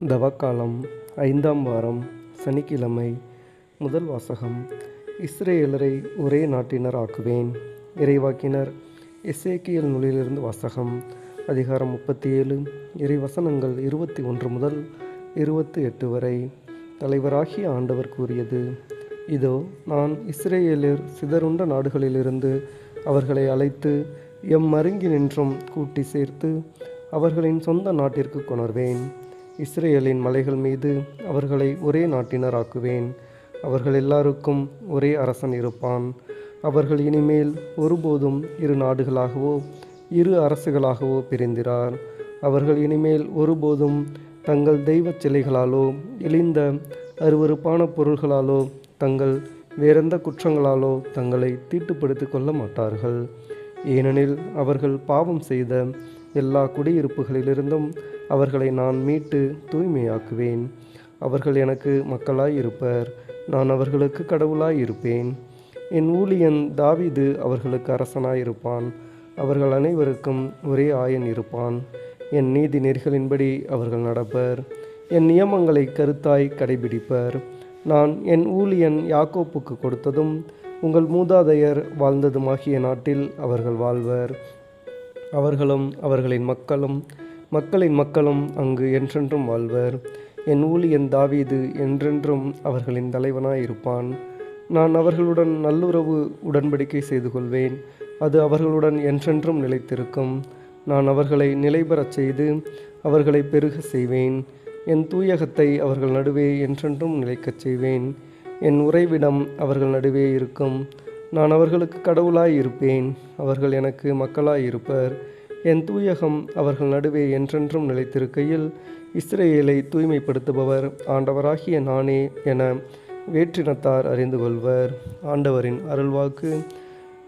தவக்காலம் 5ஆம் வாரம் சனிக்கிழமை. முதல் வாசகம். இஸ்ரவேலரை ஒரே நாட்டினர் ஆக்குவேன். இறைவாக்கினர் எசேக்கியேல் நூலிலிருந்து வாசகம். அதிகாரம் 37, இறைவசனங்கள் 21 முதல் 28 வரை. தலைவராகிய ஆண்டவர் கூறியது: இதோ, நான் இஸ்ரவேலர் சிதறுண்ட நாடுகளிலிருந்து அவர்களை அழைத்து மருங்கினின்றும் கூட்டி சேர்த்து அவர்களின் சொந்த நாட்டிற்கு கொணர்வேன். இஸ்ரேலின் மலைகள் மீது அவர்களை ஒரே நாட்டினர் ஆக்குவேன். அவர்கள் எல்லாருக்கும் ஒரே அரசன் இருப்பான். அவர்கள் இனிமேல் ஒருபோதும் இரு நாடுகளாகவோ இரு அரசுகளாகவோ பிரிந்திரார். அவர்கள் இனிமேல் ஒருபோதும் தங்கள் தெய்வச் சிலைகளாலோ இழிந்த அருவருப்பான பொருள்களாலோ தங்கள் வேறெந்த குற்றங்களாலோ தங்களை தீட்டுப்படுத்திக் கொள்ள மாட்டார்கள். ஏனெனில் அவர்கள் பாவம் செய்த எல்லா குடியிருப்புகளிலிருந்தும் அவர்களை நான் மீட்டு தூய்மையாக்குவேன். அவர்கள் எனக்கு மக்களாய் இருப்பர், நான் அவர்களுக்கு கடவுளாய் இருப்பேன். என் ஊழியன் தாவீது அவர்களுக்கு அரசனாயிருப்பான். அவர்கள் அனைவருக்கும் ஒரே ஆயன் இருப்பான். என் நீதி நெறிகளின்படி அவர்கள் நடப்பர். என் நியமங்களை கருத்தாய் கடைபிடிப்பர். நான் என் ஊழியன் யாக்கோப்புக்கு கொடுத்ததும் உங்கள் மூதாதையர் வாழ்ந்ததுமாகிய நாட்டில் அவர்கள் வாழ்வர். அவர்களும் அவர்களின் மக்களின் மக்களும் அங்கு என்றென்றும் வாழ்வர். என் ஊழியன் தாவீது என்றென்றும் அவர்களின் தலைவனாயிருப்பான். நான் அவர்களுடன் நல்லுறவு உடன்படிக்கை செய்து கொள்வேன். அது அவர்களுடன் என்றென்றும் நிலைத்திருக்கும். நான் அவர்களை நிலைபெறச் செய்து அவர்களை பெருக செய்வேன். என் தூயகத்தை அவர்கள் நடுவே என்றென்றும் நிலைக்கச் செய்வேன். என் உறைவிடம் அவர்கள் நடுவே இருக்கும். நான் அவர்களுக்கு கடவுளாய் இருப்பேன். அவர்கள் எனக்கு மக்களாய் இருப்பர். என் தூயகம் அவர்கள் நடுவே என்றென்றும் நிலைத்திருக்கையில் இஸ்ரவேலை தூய்மைப்படுத்துபவர் ஆண்டவராகிய நானே என வேற்றினத்தார் அறிந்து கொள்வர். ஆண்டவரின் அருள்வாக்கு.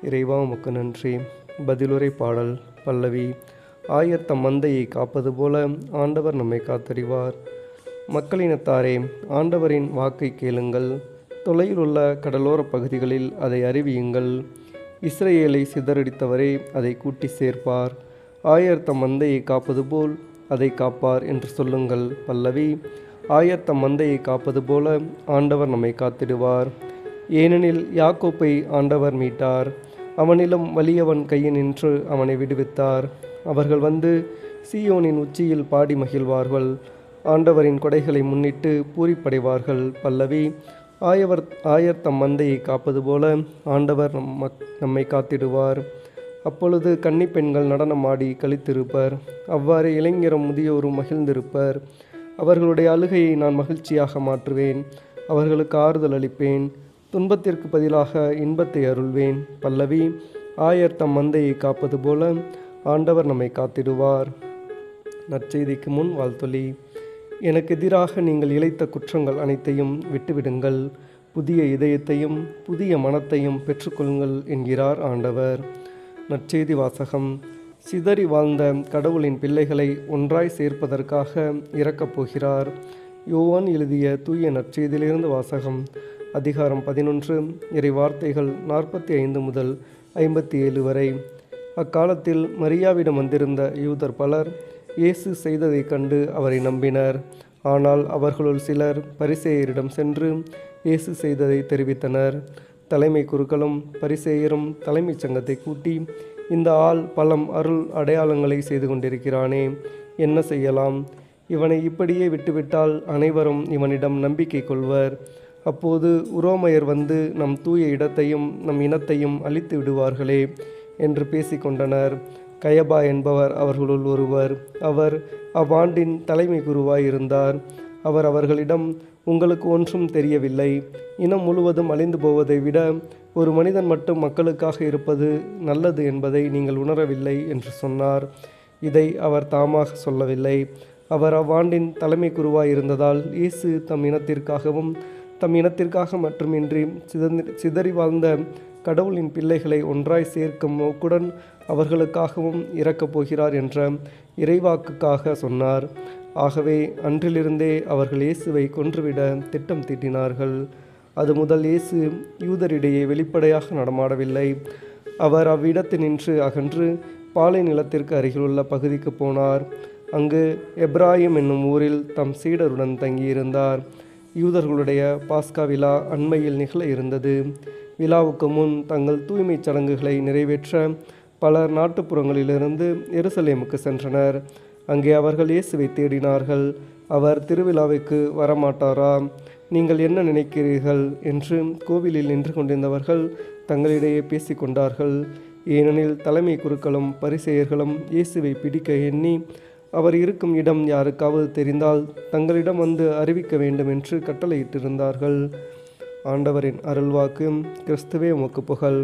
இறைவா, உமக்கு நன்றி. பதிலுரை பாடல். பல்லவி. ஆயர் தம் மந்தையை காப்பது போல ஆண்டவர் நம்மை காத்தறிவார். மக்களினத்தாரே, ஆண்டவரின் வாக்கை கேளுங்கள். தொலையிலுள்ள கடலோர பகுதிகளில் அதை அறிவியுங்கள். இஸ்ரவேலை சிதறடித்தவரே அதை கூட்டி சேர்ப்பார். ஆயர் தம் மந்தையை காப்பது போல் அதை காப்பார் என்று சொல்லுங்கள். பல்லவி. ஆயர் தம் மந்தையை காப்பது போல ஆண்டவர் நம்மை காத்திடுவார். ஏனெனில் யாக்கோப்பை ஆண்டவர் மீட்டார். அவனிலும் வலியவன் கையினின்று அவனை விடுவித்தார். அவர்கள் வந்து சீயோனின் உச்சியில் பாடி மகிழ்வார்கள். ஆண்டவரின் கொடைகளை முன்னிட்டு பூரிப்படைவார்கள். பல்லவி. ஆயர் தம் மந்தையை காப்பது போல ஆண்டவர் நம்மை காத்திடுவார். அப்பொழுது கன்னிப்பெண்கள் நடனமாடி களித்திருப்பர். அவ்வாறு இளைஞரும் முதியோரும் மகிழ்ந்திருப்பர். அவர்களுடைய அழுகையை நான் மகிழ்ச்சியாக மாற்றுவேன். அவர்களுக்கு ஆறுதல் அளிப்பேன். துன்பத்திற்கு பதிலாக இன்பத்தை அருள்வேன். பல்லவி. ஆயர் தம் மந்தையை காப்பது போல ஆண்டவர் நம்மை காத்திடுவார். நற்செய்திக்கு முன் வாழ்த்தொலி. எனக்கு எதிராக நீங்கள் இழைத்த குற்றங்கள் அனைத்தையும் விட்டுவிடுங்கள். புதிய இதயத்தையும் புதிய மனத்தையும் பெற்றுக்கொள்ளுங்கள் என்கிறார் ஆண்டவர். நற்செய்தி வாசகம். சிதறி வாழ்ந்த கடவுளின் பிள்ளைகளை ஒன்றாய் சேர்ப்பதற்காக இறக்கப் போகிறார். யோவான் எழுதிய தூய நற்செய்தியிலிருந்து வாசகம். அதிகாரம் 11, இறை வார்த்தைகள் 45 முதல் 57 வரை. அக்காலத்தில் மரியாவிடம் வந்திருந்த யூதர் பலர் இயேசு செய்ததைக் கண்டு அவரை நம்பினர். ஆனால் அவர்களுள் சிலர் பரிசேயரிடம் சென்று இயேசு செய்ததை தெரிவித்தனர். தலைமை குருக்களும் பரிசேயரும் தலைமைச் சங்கத்தை கூட்டி, இந்த ஆள் பலம் அருள் அடையாளங்களை செய்து கொண்டிருக்கிறானே, என்ன செய்யலாம்? இவனை இப்படியே விட்டுவிட்டால் அனைவரும் இவனிடம் நம்பிக்கை கொள்வர். அப்போது உரோமையர் வந்து நம் தூய இடத்தையும் நம் இனத்தையும் அழித்து விடுவார்களே என்று பேசிக்கொண்டனர். கயபா என்பவர் அவர்களுள் ஒருவர். அவர் அவ்வாண்டின் தலைமை குருவாய் இருந்தார். அவர் அவர்களிடம், உங்களுக்கு ஒன்றும் தெரியவில்லை. இனம் முழுவதும் அழிந்து போவதை விட ஒரு மனிதன் மட்டும் மக்களுக்காக இருப்பது நல்லது என்பதை நீங்கள் உணரவில்லை என்று சொன்னார். இதை அவர் தாமாக சொல்லவில்லை. அவர் அவ்வாண்டின் தலைமை குருவாய் இருந்ததால் இயேசு தம் இனத்திற்காகவும் தம் இனத்திற்காக மட்டுமின்றி சிதறி வாழ்ந்த கடவுளின் பிள்ளைகளை ஒன்றாய் சேர்க்கும் நோக்குடன் அவர்களுக்காகவும் இறக்கப் போகிறார் என்ற இறைவாக்குக்காக சொன்னார். ஆகவே அன்றிலிருந்தே அவர்கள் இயேசுவை கொன்றுவிட திட்டம் தீட்டினார்கள். அது முதல் இயேசு யூதரிடையே வெளிப்படையாக நடமாடவில்லை. அவர் அவ்விடத்தினின்று அகன்று பாலை நிலத்திற்கு அருகிலுள்ள பகுதிக்கு போனார். அங்கு எப்ராயிம் என்னும் ஊரில் தம் சீடருடன் தங்கியிருந்தார். யூதர்களுடைய பாஸ்கா விழா அண்மையில் நிகழ இருந்தது. விழாவுக்கு முன் தங்கள் தூய்மைச் சடங்குகளை நிறைவேற்ற பலர் நாட்டுப்புறங்களிலிருந்து எருசலேமுக்கு சென்றனர். அங்கே அவர்கள் இயேசுவை தேடினார்கள். அவர் திருவிழாவிற்கு வரமாட்டாரா? நீங்கள் என்ன நினைக்கிறீர்கள் என்று கோவிலில் நின்று கொண்டிருந்தவர்கள் தங்களிடையே பேசிக்கொண்டார்கள். ஏனெனில் தலைமை குருக்களும் பரிசேயர்களும் இயேசுவை பிடிக்க எண்ணி அவர் இருக்கும் இடம் யாருக்காவது தெரிந்தால் தங்களிடம் வந்து அறிவிக்க வேண்டும் என்று கட்டளையிட்டிருந்தார்கள். ஆண்டவரின் அருள்வாக்கு. கிறிஸ்துவே உமக்கு புகழ்.